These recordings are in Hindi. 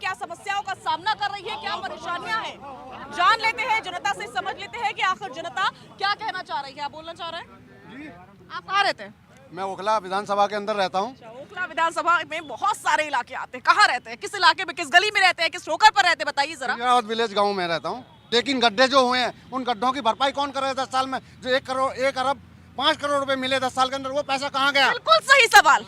क्या समस्याओं का सामना कर रही है, क्या परेशानियां हैं, जान लेते हैं, जनता से समझ लेते हैं कि आखिर जनता क्या कहना चाह रही है। आप बोलना चाह रहे हैं? आप कहाँ रहते हैं? मैं ओखला विधानसभा के अंदर रहता हूँ। ओखला विधानसभा में बहुत सारे इलाके आते हैं, कहाँ रहते हैं, किस इलाके में, किस गली में रहते हैं, किस ठोकर पर रहते हैं, बताइए जरा। विलेज गाँव में रहता हूँ, लेकिन गड्ढे जो हुए हैं उन गड्ढों की भरपाई कौन करे? 10 साल में जो 1 अरब 5 करोड़ रुपए मिले 10 साल के अंदर, वो पैसा कहाँ गया? बिल्कुल सही सवाल,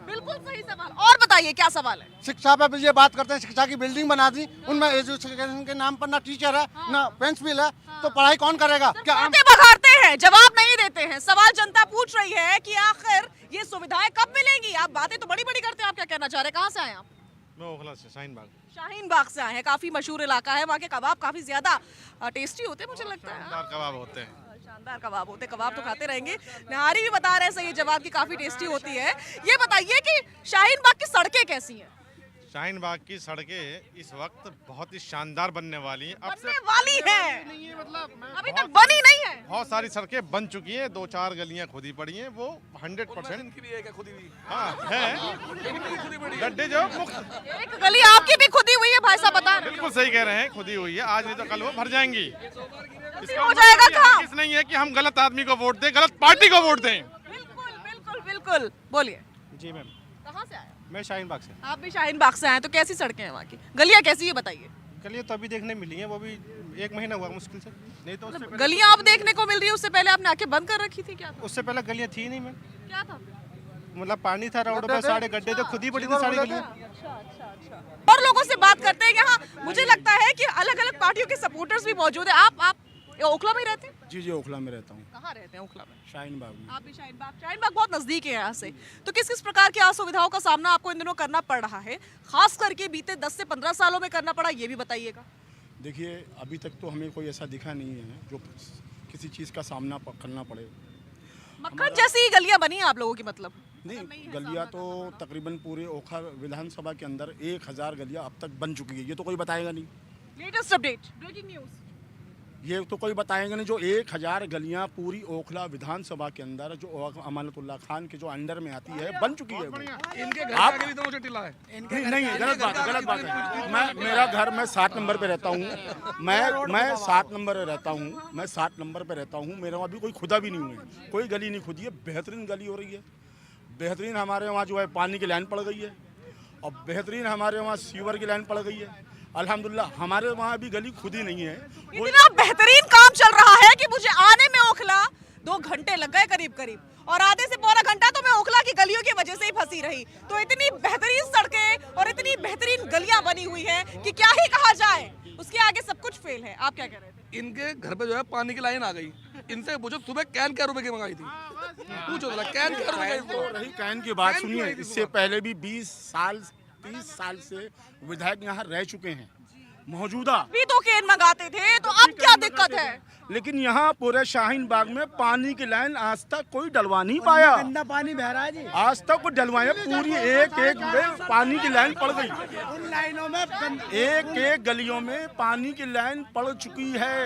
बिल्कुल सही सवाल। और बताइए क्या सवाल है? शिक्षा पे ये बात करते हैं, शिक्षा की बिल्डिंग बना दी, उनमें एजुकेशन के नाम पर ना टीचर है ना प्रिंसिपल है, तो पढ़ाई कौन करेगा? क्या हम बघाड़ते हैं, जवाब नहीं देते हैं। सवाल जनता पूछ रही है कि आखिर ये सुविधाएं कब मिलेंगी? आप बातें तो बड़ी बड़ी करते हैं, आप क्या कहना चाह रहे हैं? कहाँ से आए आप? मैं ओखला से शाहीन बाग से आए हैं, काफी मशहूर इलाका है, वहाँ के कबाब काफी ज्यादा टेस्टी होते हैं, मुझे लगता है। शानदार कबाब होते हैं। शानदार कबाब होते, कबाब तो खाते रहेंगे। नहारी भी बता रहे हैं सही जवाब की काफी टेस्टी होती है। ये बताइए कि शाहीन बाग की सड़कें कैसी हैं? शाहीन बाग की सड़कें इस वक्त बहुत ही शानदार बनने वाली हैं। बनने वाली हैं, नहीं है, मतलब अभी तक बनी नहीं है। बहुत सारी सड़कें बन चुकी हैं, 2-4 गलियां खुदी पड़ी हैं, वो 100% हाँ है। गड्ढे जो मुक्त, एक गली आपकी भी खुदी हुई है, भाई साहब बता रहे हैं। बिल्कुल सही कह रहे हैं, खुदी हुई है, आज नहीं तो कल वो भर जाएंगी। हो जाएगा काम। इस नहीं है कि हम गलत आदमी को वोट दें, गलत पार्टी को वोट दें। बिल्कुल बिल्कुल बिल्कुल, बोलिए। जी मैम, कहाँ से आए? मैं शाहीन बाग से। आप भी शाहीन बाग से आए, तो कैसी सड़कें हैं वहाँ की, गलियाँ कैसी है बताइए। गलियां तो अभी देखने मिली हैं, वो भी 1 महीना हुआ मुश्किल से, नहीं तो उससे पहले गलियाँ अब देखने को मिल रही है, उससे पहले आपने आंखें बंद कर रखी थी, क्या था? उससे पहले गलियां थी नहीं मैम, क्या था? मतलब पानी था रोड पे, सारे गड्ढे तो खुद ही पड़ी थी सारी गलियां। और लोगों से बात करते हैं यहाँ, मुझे लगता है कि अलग अलग पार्टियों के सपोर्टर्स भी मौजूद है। आप ओखला में रहते हैं? जी ओखला में रहता हूँ। कहाँ रहते हैं ओखला में? शाहीन बाग में। आप भी शाहीन बाग बहुत नजदीक है यहाँ से। तो किस किस प्रकार की असुविधाओं का सामना आपको इन दिनों करना पड़ रहा है, खास करके बीते 10 से 15 सालों में करना पड़ा, ये भी बताइएगा। देखिए, अभी तक तो हमें कोई ऐसा दिखा नहीं है जो किसी चीज़ का सामना करना पड़े। मक्खन जैसी गलियां बनी हैं आप लोगों की, मतलब? नहीं, गलियाँ तो तकरीबन पूरे ओखला विधानसभा के अंदर 1000 गलियाँ अब तक बन चुकी है, ये तो कोई बताएगा नहीं। Latest update, breaking news. ये तो कोई बताएंगे नहीं। जो 1000 गलियाँ पूरी ओखला विधानसभा के अंदर जो अमानतुल्लाह खान के जो अंडर में आती है, बन चुकी है। इनके घर आप के भी तो मुझे टिला है। नहीं, गलत बात है। मेरा घर, मैं 7 नंबर पे रहता हूँ। मैं 7 नंबर पे रहता हूँ। मैं 7 नंबर पे रहता हूँ। मेरे वहाँ भी कोई खुदा भी नहीं हुई है, कोई गली नहीं खुदी है। बेहतरीन गली हो रही है, बेहतरीन हमारे वहाँ जो है पानी की लाइन पड़ गई है, और बेहतरीन हमारे वहाँ सीवर की लाइन पड़ गई है। अल्हम्दुलिल्लाह हमारे वहाँ भी गली खुदी नहीं है। इतना बेहतरीन काम चल रहा है कि मुझे आने में ओखला 2 घंटे लग गए करीब, और आधे से पौना घंटा तो मैं ओखला की गलियों की वजह से ही फंसी रही। तो इतनी बेहतरीन सड़कें और इतनी बेहतरीन गलियां बनी हुई हैं कि क्या ही कहा जाए, उसके आगे सब कुछ फेल है। आप क्या कह रहे थे? इनके घर पे जो है पानी की लाइन आ गई। इनसे पूछो सुबह कैन क्या रुपए की मंगाई थी, पूछो जरा कैन क्या रुपए की। तो रही कैन की बात, सुनिए, इससे पहले भी 20 साल 30 साल से विधायक यहाँ रह चुके हैं मौजूदा। भी तो कैन मंगाते थे, तो अब क्या दिक्कत है? लेकिन यहाँ पूरे शाहीन बाग में पानी की लाइन आज तक कोई डलवा नहीं पाया। गंदा पानी बह रहा है जी। आज तक कोई डलवाया, पूरी एक में पानी की लाइन पड़ गई। उन लाइनों में एक गलियों में पानी की लाइन पड़ चुकी है।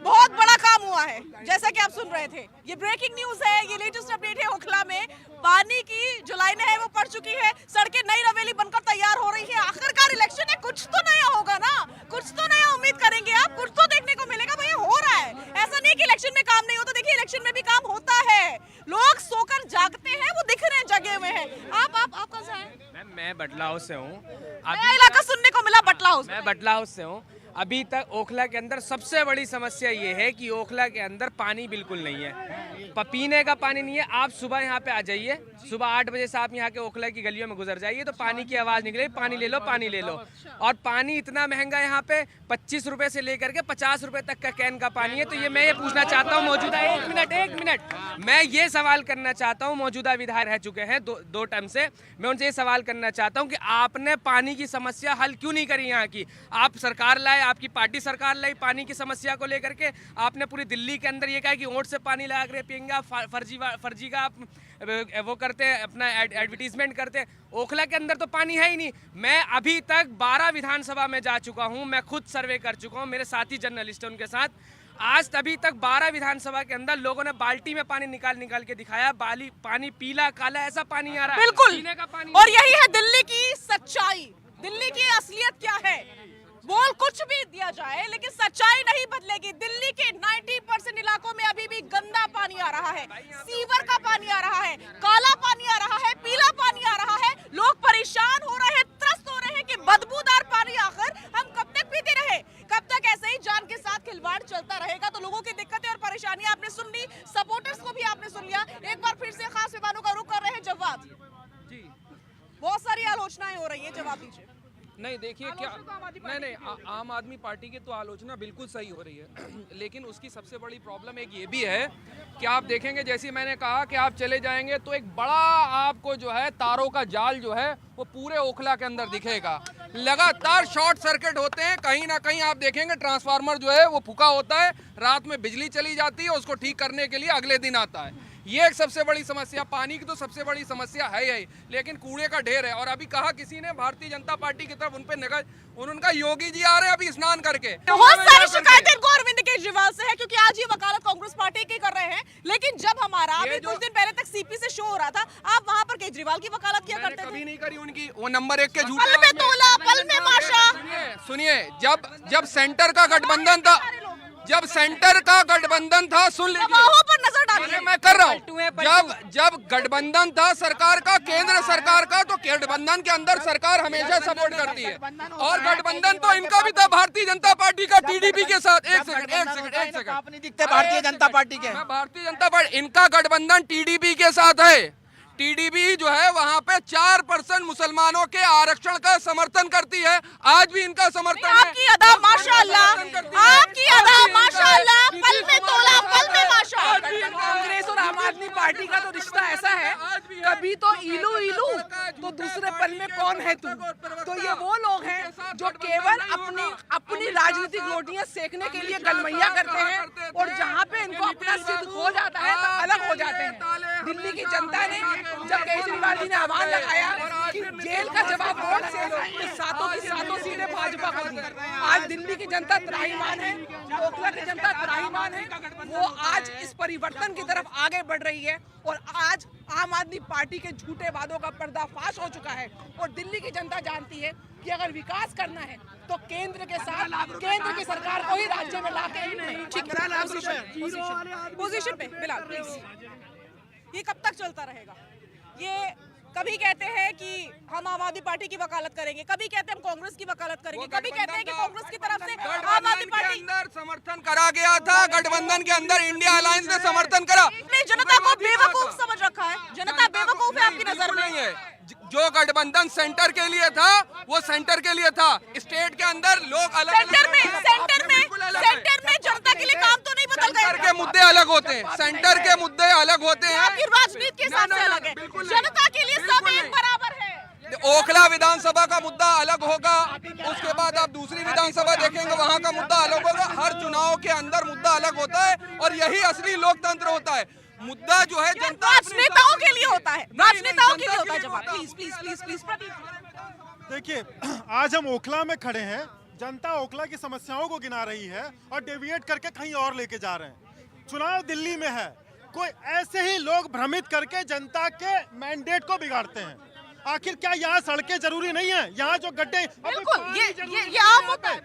बहुत बड़ा काम हुआ है, जैसा कि आप सुन रहे थे। ये ब्रेकिंग न्यूज है, ये लेटेस्ट अपडेट है। ओखला में पानी की जो लाइनें हैं वो पड़ चुकी है, सड़कें नई रवेली बनकर तैयार हो रही है। आखिरकार इलेक्शन है, कुछ तो नया होगा ना, कुछ तो नया उम्मीद करेंगे आप, कुछ तो देखने को मिलेगा। भैया हो रहा है, ऐसा नहीं कि इलेक्शन में काम नहीं होता। देखिए, इलेक्शन में भी काम होता है, लोग सोकर जागते हैं, वो दिख रहे हैं, जगे हुए हैं। आप कहाँ से आए? मैं बटला हाउस से हूँ। नया इलाका सुनने को मिला, बटला हाउस। मैं बटला हाउस से हूँ। अभी तक ओखला के अंदर सबसे बड़ी समस्या ये है कि ओखला के अंदर पानी बिल्कुल नहीं है, पीने का पानी नहीं है। आप सुबह यहाँ पे आ जाइए, सुबह 8 बजे से आप यहाँ के ओखला की गलियों में गुजर जाइए तो पानी की आवाज़ निकलेगी, पानी ले लो, पानी ले लो। और पानी इतना महंगा यहाँ पे 25 रुपए से लेकर के 50 रुपए तक का कैन का पानी है। तो ये मैं ये पूछना चाहता हूँ मौजूदा, एक मिनट, मैं ये सवाल करना चाहता हूँ, मौजूदा विधायक रह चुके हैं 2 टर्म से, मैं उनसे ये सवाल करना चाहता हूँ कि आपने पानी की समस्या हल क्यों नहीं करी यहाँ की? आप सरकार लाए, आपकी पार्टी सरकार लाई पानी की समस्या को लेकर के, आपने पूरी दिल्ली के अंदर ये कहा कि ओट से पानी लगा कर पियेंगे, आप फर्जी का आप वो करते हैं, अपना एडवर्टीजमेंट करते हैं। ओखला के अंदर तो पानी है ही नहीं। मैं अभी तक 12 विधानसभा में जा चुका हूँ, मैं खुद सर्वे कर चुका हूँ, मेरे साथी जर्नलिस्ट हैं उनके साथ। आज तभी तक 12 विधानसभा के अंदर लोगों ने बाल्टी में पानी निकाल के दिखाया, पानी पीला काला ऐसा पानी आ रहा है, बिल्कुल। पीने का पानी। और यही है दिल्ली की सच्चाई, दिल्ली की असलियत क्या है। बोल कुछ भी दिया जाए लेकिन सच्चाई नहीं बदलेगी। दिल्ली के 90% इलाकों में अभी भी गंदा पानी आ रहा है, सीवर का पानी आ रहा है, काला पानी आ रहा है, पीला पानी आ रहा है। लोग परेशान हो रहे हैं, त्रस्त हो रहे हैं कि बदबूदार पानी आखिर हम कब तक पीते रहे, कब तक ऐसे ही जान के साथ खिलवाड़ चलता रहेगा। तो लोगों की दिक्कतें और परेशानियां आपने सुन ली, सपोर्टर्स को भी आपने सुन लिया। एक बार फिर से खास मेहमानों का रुख कर रहे हैं जवाब जी। बहुत सारी आलोचनाएं हो रही है, जवाब दीजिए। नहीं देखिए क्या नहीं आम आदमी पार्टी की तो आलोचना बिल्कुल सही हो रही है लेकिन उसकी सबसे बड़ी प्रॉब्लम एक ये भी है कि आप देखेंगे जैसे मैंने कहा कि आप चले जाएंगे तो एक बड़ा आपको जो है तारों का जाल जो है वो पूरे ओखला के अंदर दिखेगा। लगातार शॉर्ट सर्किट होते हैं, कहीं ना कहीं आप देखेंगे ट्रांसफार्मर जो है वो फूका होता है, रात में बिजली चली जाती है, उसको ठीक करने के लिए अगले दिन आता है। ये एक सबसे बड़ी समस्या, पानी की तो सबसे बड़ी समस्या है ही, लेकिन कूड़े का ढेर है। और अभी कहा किसी ने भारतीय जनता पार्टी की तरफ उन पे निगाह, उनका योगी जी आ रहे हैं अभी स्नान करके। बहुत सारी शिकायतें इनको अरविंद केजरीवाल से है क्योंकि आज ये वकालत कांग्रेस पार्टी की कर रहे हैं। लेकिन जब हमारा अभी कुछ दिन पहले तक सीपी से शो हो रहा था, आप वहाँ पर केजरीवाल की वकालत किया करते थे। कभी नहीं करी उनकी, वो नंबर 1 के झूठे। पल में तोला, पल में माशा। सुनिए जब सेंटर का गठबंधन था, जब सेंटर का गठबंधन था, सुन लीजिए पर नजर डालिए, मैं कर रहा हूँ। जब गठबंधन था सरकार का, केंद्र सरकार का, तो गठबंधन के अंदर सरकार हमेशा सपोर्ट करती है। और गठबंधन तो इनका भी था भारतीय जनता पार्टी का टीडीपी के साथ। एक सेकंड आप नहीं दिखते भारतीय जनता पार्टी के। भारतीय जनता पार्टी, इनका गठबंधन टीडीपी के साथ है। टीडीपी जो है वहां पे 4% मुसलमानों के आरक्षण का समर्थन करती है, आज भी इनका समर्थन है। आपकी अदा माशाल्लाह, आपकी अदा माशाल्लाह, पल में तोला, पल में माशा। कांग्रेस और आम आदमी पार्टी का तो रिश्ता ऐसा है, कभी तो इलू इलू तो दूसरे पल में कौन है तू। तो ये वो लोग हैं जो केवल अपनी राजनीतिक रोटियां सेकने के लिए गलमैया करते हैं और जहाँ पे इनको अपना सिद्ध हो जाता है तो अलग हो जाते हैं। दिल्ली की जनता ने जब केजरीवाल जी ने आह्वान लगाया कि जेल का जवाब वोट से दो, तो सातों की सातों सीटें भाजपा को दी। आज दिल्ली की जनता त्राहीमाम है, ओखला की जनता त्राहीमाम है। वो आज इस परिवर्तन की तरफ आगे बढ़ रही है और आज आम आदमी पार्टी के झूठे वादों का पर्दाफाश हो चुका है। और दिल्ली की जनता जानती है कि अगर विकास करना है तो केंद्र के साथ, केंद्र की सरकार को ही राज्य में लाके पोजीशन पे बिलाल प्लीज। ये कब तक चलता रहेगा? ये कभी कहते हैं कि हम आम आदमी पार्टी की वकालत करेंगे, कभी कहते हैं हम कांग्रेस की वकालत करेंगे, कभी कहते हैं कि कांग्रेस की तरफ से आम आदमी पार्टी अंदर समर्थन करा गया था। गठबंधन के अंदर इंडिया अलायंस ने समर्थन करा। जनता को बेवकूफ समझ रखा है, जनता बेवकूफ है आपकी नजर में। नहीं है, जो गठबंधन सेंटर के लिए था वो सेंटर के लिए था। स्टेट के अंदर लोग अलग, सेंटर में जनता के लिए काम तो नहीं बदल गए। सेंटर के मुद्दे अलग होते हैं, सेंटर के मुद्दे अलग होते हैं। आपकी राजनीति के हिसाब से अलग है, जनता के लिए सब एक बराबर है। ओखला विधानसभा का मुद्दा अलग होगा, उसके बाद आप दूसरी विधानसभा देखेंगे वहाँ का मुद्दा अलग होगा। हर चुनाव के अंदर मुद्दा अलग होता है और यही असली लोकतंत्र होता है। मुद्दा जो है जनता राजनेताओं के लिए होता है, राजनेताओं के लिए होता है। जवाब प्लीज प्लीज प्लीज प्लीज। देखिए, आज हम ओखला में खड़े हैं, जनता ओखला की समस्याओं को गिना रही है और डेविएट करके कहीं और लेके जा रहे हैं। चुनाव दिल्ली में है, कोई ऐसे ही लोग भ्रमित करके जनता के मैंडेट को बिगाड़ते हैं। आखिर क्या यहाँ सड़कें जरूरी नहीं है? यहाँ जो गड्ढे, बिल्कुल ये आम होता है।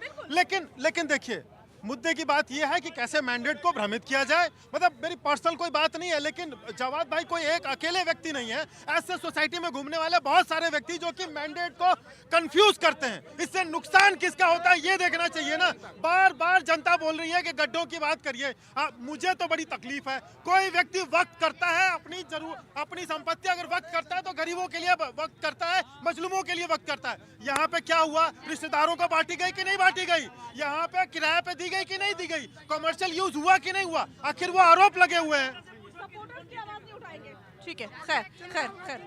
लेकिन देखिए, मुद्दे की बात यह है कि कैसे मैंडेट को भ्रमित किया जाए। मतलब मेरी पर्सनल कोई बात नहीं है, लेकिन जवाद भाई कोई एक अकेले व्यक्ति नहीं है। ऐसे सोसाइटी में घूमने वाले बहुत सारे व्यक्ति जो कि मैंडेट को कंफ्यूज करते हैं। इससे नुकसान किसका होता है ये देखना चाहिए ना। बार बार जनता बोल रही है कि गड्ढों की बात करिए। मुझे तो बड़ी तकलीफ है, कोई व्यक्ति वक्त करता है अपनी संपत्ति अगर वक्त करता है तो गरीबों के लिए वक्त करता है, मजलूमों के लिए वक्त करता है। यहाँ पे क्या हुआ? रिश्तेदारों को बांटी गई कि नहीं बांटी गई? यहाँ पे किराए पे दी गई कि नहीं दी गई? कमर्शियल यूज हुआ कि नहीं हुआ? आखिर वो आरोप लगे हुए हैं। सपोर्टर्स की आवाज नहीं उठाएंगे। ठीक है, खैर।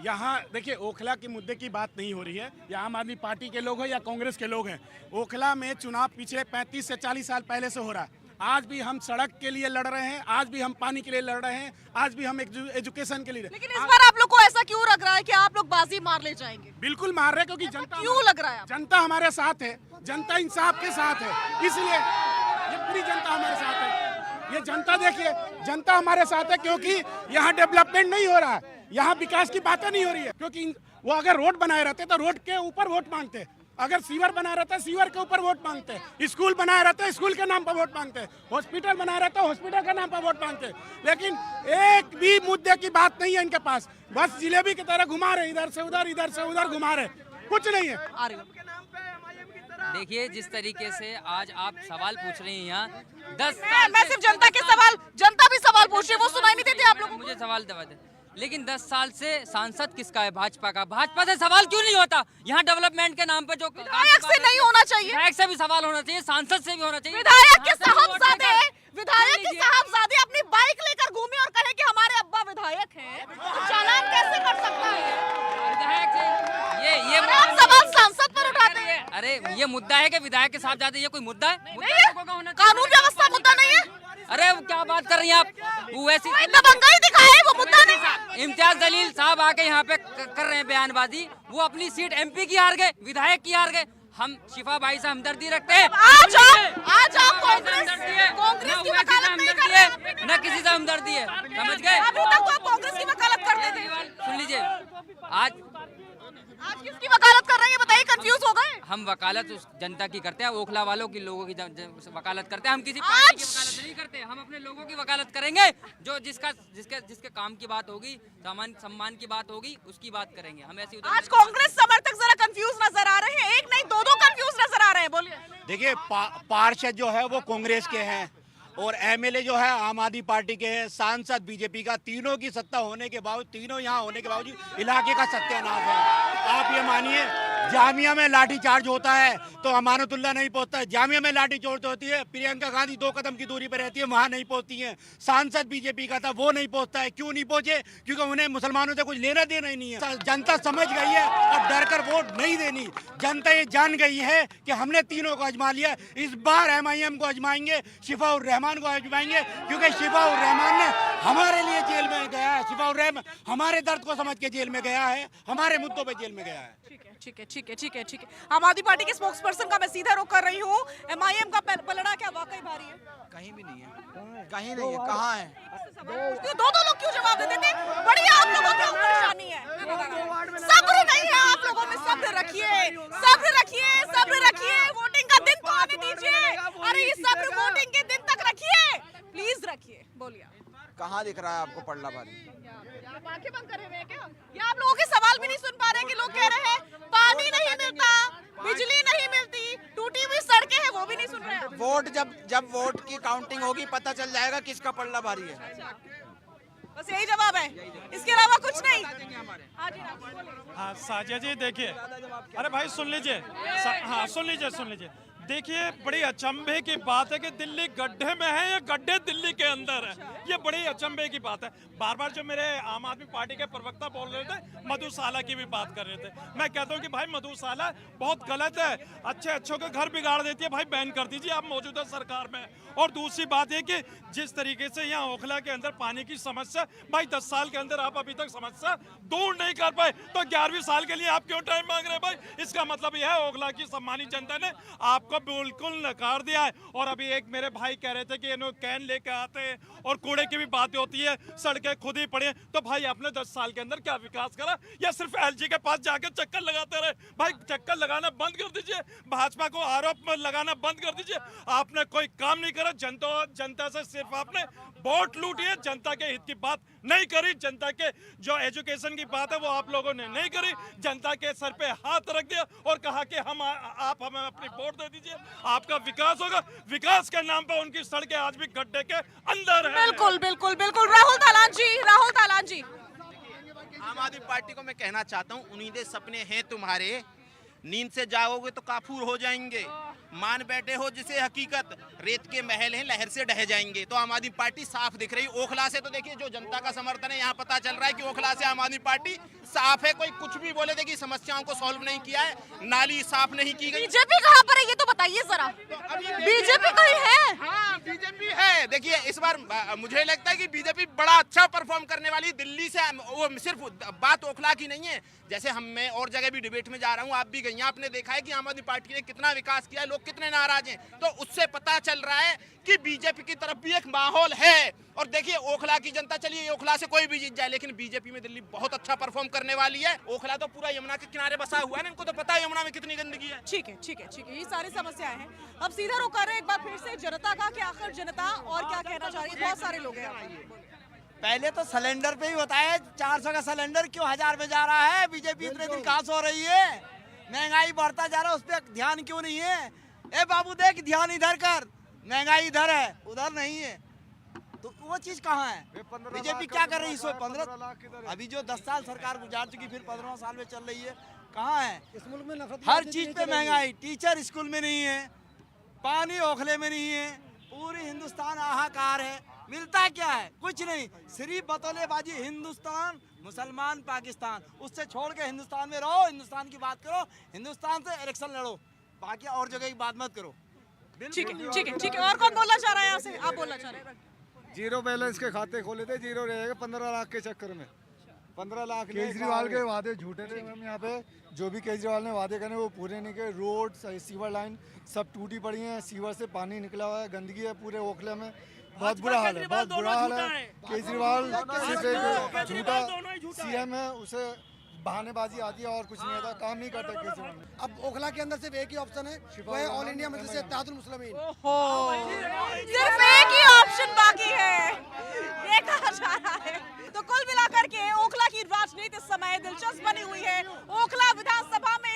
यहाँ देखिए, ओखला के मुद्दे की बात नहीं हो रही है। या आम आदमी पार्टी के लोग हैं या कांग्रेस के लोग हैं, ओखला में चुनाव पिछले 35 से 40 साल पहले से हो रहा है। आज भी हम सड़क के लिए लड़ रहे हैं, आज भी हम पानी के लिए लड़ रहे हैं, आज भी हम एजुकेशन के लिए। लेकिन इस बार आप लोग को ऐसा क्यों लग रहा है कि आप लोग बाजी मार ले जाएंगे? बिल्कुल मार रहे हैं, क्योंकि जनता क्यों लग रहा है? जनता हमारे साथ है, जनता इंसाफ के साथ है, इसलिए कितनी जनता हमारे साथ है। ये जनता देखिए, जनता हमारे साथ है क्योंकि यहाँ डेवलपमेंट नहीं हो रहा है, यहाँ विकास की बातें नहीं हो रही है। क्योंकि वो अगर रोड बनाए रहते तो रोड के ऊपर वोट मांगते, अगर सीवर बनाया रहता है सीवर के ऊपर वोट मांगते, स्कूल बनाया रहता है स्कूल के नाम पर वोट मांगते, हॉस्पिटल बनाया रहता है हॉस्पिटल के नाम पर वोट मांगते। लेकिन एक भी मुद्दे की बात नहीं है इनके पास, बस जिलेबी की तरह घुमा रहे, इधर से उधर घुमा रहे, कुछ नहीं है। देखिए जिस तरीके से आज आप सवाल पूछ रहे हैं यहाँ 10 मैं सिर्फ जनता के सवाल, जनता भी सवाल पूछ रही है, वो सुनाई नहीं देती आप लोगों को। मुझे सवाल दबा दे, लेकिन 10 साल से सांसद किसका है? भाजपा का। भाजपा से सवाल क्यों नहीं होता? यहाँ डेवलपमेंट के नाम पर जो विधायक से नहीं होना चाहिए, विधायक से भी सवाल होना चाहिए, सांसद से भी होना चाहिए। विधायक के साहबजादे अपनी बाइक लेकर घूमे और कहे कि हमारे अब्बा विधायक हैं, तो चालान कैसे कर सकता है? विधायक से ये आप सवाल सांसद पर उठाते हैं। अरे ये मुद्दा है कि विधायक के साहबजादे, ये कोई मुद्दा है? कानून व्यवस्था मुद्दा नहीं है। अरे क्या बात कर रही हैं आप? वो ऐसी दबंगई दिखाए, वो मुद्दा नहीं है। इम्तियाज जलील साहब आके यहाँ पे कर रहे हैं बयानबाजी, वो अपनी सीट एमपी की हार गए, विधायक की हार गए। हम शिफा भाई से हमदर्दी रखते हैं। आज आप कांग्रेस की वकालत नहीं कर रहे हैं, न किसी से हमदर्दी है, समझ गए? अभी तक तो कांग्रेस की वकालत करते थे। सुन लीजिए, आज किसकी वकालत कर रहे हैं बताइए, कंफ्यूज हो गए। हम वकालत उस जनता की करते हैं, ओखला वालों की, लोगों की वकालत करते हैं। हम किसी पार्टी की वकालत नहीं करते, हम अपने लोगों की वकालत करेंगे। जो जिसके काम की बात होगी, सम्मान की बात होगी, उसकी बात करेंगे हम। ऐसी आज कांग्रेस समर्थक जरा कंफ्यूज नजर आ रहे हैं, एक नहीं दो कंफ्यूज नजर आ रहे हैं। बोलिए। देखिए पार्षद जो है वो कांग्रेस के हैं और एमएलए जो है आम आदमी पार्टी के हैं, सांसद बीजेपी का। तीनों की सत्ता होने के बावजूद, तीनों यहाँ होने के बावजूद इलाके का सत्यानाश है। आप ये मानिए जामिया में लाठी चार्ज होता है तो अमानतुल्लाह नहीं पहुंचता है, जामिया में लाठी चार्ज होती है, प्रियंका गांधी 2 कदम की दूरी पर रहती है, वहां नहीं पहुंचती है। सांसद बीजेपी का था, वो नहीं पहुंचता है। क्यों नहीं पहुंचे? क्योंकि उन्हें मुसलमानों से कुछ लेना देना ही नहीं है। जनता समझ गई है, अब डर कर वोट नहीं देनी। जनता ये जान गई है कि हमने तीनों को आजमा लिया, इस बार MIM को आजमाएंगे, शिफाउर रहमान को आजमाएंगे, क्योंकि शिफाउर रहमान ने हमारे लिए जेल में गया है। शिफाउर रहमान हमारे दर्द को समझ के जेल में गया है, हमारे मुद्दों पे जेल में गया है। ठीक है। आम आदमी पार्टी के स्पोक्स पर्सन का मैं सीधा रुख कर रही हूँ। MIM का पलड़ा क्या वाकई भारी है? कहीं भी नहीं है, कहीं नहीं है। कहाँ है? दो लोग क्यों जवाब देते थे? बड़ी आप लोगों की परेशानी है, सब्र नहीं है आप लोगों में। सब्र रखिए, वोटिंग का दिन तो आने दीजिए। अरे ये सब्र वोटिंग के दिन तक रखिए, प्लीज रखिए। बोलिए। कहाँ दिख रहा है आपको पड़ला भारी? आप आंखें बंद करे हुए हैं क्या? या आप लोगों के सवाल भी नहीं सुन पा रहे कि लोग कह रहे हैं पानी नहीं मिलता, बिजली नहीं मिलती, टूटी हुई सड़कें हैं, वो भी नहीं सुन रहे हैं। वोट जब वोट की काउंटिंग होगी पता चल जाएगा किसका पड़ला भारी है। बस यही जवाब है, इसके अलावा कुछ नहीं। हाँ साजिया जी देखिए, अरे भाई सुन लीजिए, हाँ सुन लीजिए। देखिए बड़ी अचंभे की बात है कि दिल्ली गड्ढे में है या गड्ढे दिल्ली के अंदर है। ये बड़ी अचंभे की बात है। बार बार जो मेरे आम आदमी पार्टी के प्रवक्ता बोल रहे थे, मधुशाला की भी बात कर रहे थे। मैं कहता हूँ कि भाई मधुशाला बहुत गलत है, अच्छों के घर बिगाड़ देती है। भाई बैन कर दीजिए आप मौजूदा सरकार में। और दूसरी बात है कि जिस तरीके से यहाँ ओखला के अंदर पानी की समस्या, भाई 10 साल के अंदर आप अभी तक समस्या दूर नहीं कर पाए, तो 11वीं साल के लिए आप क्यों टाइम मांग रहे हैं? भाई इसका मतलब यह है ओखला की सम्मानित जनता ने आपको बिल्कुल नकार दिया है। और अभी एक मेरे भाई कह रहे थे कि इन्होंने कैन लेके आते हैं और कूड़े की भी बात होती है, सड़कें खुद ही पड़ी हैं। तो भाई आपने 10 साल के अंदर क्या विकास करा? या सिर्फ LG के पास जाके चक्कर लगाते रहे? भाई चक्कर लगाना बंद कर दीजिए, भाजपा को आरोप लगाना बंद कर दीजिए। आपने कोई काम नहीं करा, जनता से सिर्फ आपने वोट लूटी है, जनता के हित की बात नहीं करी। जनता के जो एजुकेशन की बात है वो आप लोगों ने नहीं करी। जनता के सर पे हाथ रख दिया और कहा कि आप हमें अपनी वोट दे दीजिए, आपका विकास होगा। विकास के नाम पे उनकी सड़कें आज भी गड्ढे के अंदर है। बिल्कुल। राहुल तालान जी। आम आदमी पार्टी को मैं कहना चाहता हूँ, उम्मीदें सपने हैं तुम्हारे, नींद से जाओगे तो काफूर हो जाएंगे। मान बैठे हो जिसे हकीकत, रेत के महल हैं लहर से ढह जाएंगे। तो आम आदमी पार्टी साफ दिख रही। ओखला से तो देखिए जो जनता का समर्थन है, यहाँ पता चल रहा है कि ओखला से आम आदमी पार्टी साफ है। कोई कुछ भी बोले देखिए समस्याओं को सॉल्व नहीं किया है, नाली साफ नहीं की गई। बीजेपी कहाँ पर है ये तो बताइए जरा। बीजेपी कहीं है? हाँ बीजेपी है। देखिए इस बार मुझे लगता है कि बीजेपी बड़ा अच्छा परफॉर्म करने वाली। दिल्ली से वो सिर्फ बात ओखला की नहीं है, जैसे मैं और जगह भी डिबेट में जा रहा हूँ, आप भी गई हैं, आपने देखा है कि आम आदमी पार्टी ने कितना विकास किया है। लोग लोग कितने नाराज हैं। तो उससे पता चल रहा है कि बीजेपी की तरफ भी एक माहौल है। और देखिए ओखला की जनता, चलिए ओखला से कोई भी जीत जाए, लेकिन बीजेपी में दिल्ली बहुत अच्छा परफॉर्म करने वाली है। ओखला तो पूरा यमुना के किनारे बसा हुआ है ना, इनको तो पता है यमुना में कितनी गंदगी है। ठीक है, ठीक है, ठीक है, ये सारी समस्याएं हैं। अब सीधा रुख कर रहे हैं एक बार फिर से जनता का, कि आखिर जनता और क्या कहना चाह रही है। बहुत सारे लोग हैं। पहले तो सिलेंडर पे ही बताया 400 का सिलेंडर क्यों 1000 में जा रहा है। बीजेपी इतने दिन कहाँ सो रही है, महंगाई बढ़ता जा रहा है, उस पर ध्यान क्यों नहीं है। ए बाबू देख, ध्यान इधर कर, महंगाई इधर है उधर नहीं है, तो वो चीज कहाँ है। बीजेपी क्या कर रही है इसमें 15 अभी जो 10 साल सरकार गुजार चुकी, फिर 15 साल में चल रही है, कहाँ है। इस मुल्क में नफरत हर चीज पे महंगाई, टीचर स्कूल में नहीं है, पानी ओखले में नहीं है, पूरी हिंदुस्तान हाहाकार है। मिलता क्या है, कुछ नहीं, सिर्फ बतौलेबाजी। हिंदुस्तान मुसलमान पाकिस्तान, उससे छोड़ के हिंदुस्तान में रहो, हिंदुस्तान की बात करो, हिंदुस्तान से इलेक्शन लड़ो, बाकी और जगह की बात मत करो। ठीक है, ठीक है, ठीक है। और कौन बोलना चाह रहा है यहाँ से? आप बोलना चाह रहे हैं। जीरो बैलेंस के खाते खोले थे, जीरो रहेगा 15 लाख के चक्कर में। 15 लाख केजरीवाल के वादे झूठे थे मैम। यहाँ पे जो भी केजरीवाल ने वादे करे वो पूरे नहीं करे। रोड, सीवर लाइन सब टूटी पड़ी है, सीवर से पानी निकला हुआ है, गंदगी है पूरे ओखले में, बहुत बुरा हाल है, बहुत बुरा हाल है। केजरीवाल सिर्फ एक झूठा सीएम है, उसे बहानेबाजी आती है और कुछ नहीं आता, काम नहीं करता केजरीवाल। अब ओखला के अंदर सिर्फ एक ही ऑप्शन है, वो है ऑल इंडिया मजलिस इत्तेहादुल मुस्लिमीन। सिर्फ एक ही ऑप्शन बाकी है, ये कहा जा रहा है। तो कुल मिलाकर के ओखला की राजनीति इस समय दिलचस्प बनी हुई है। ओखला विधानसभा में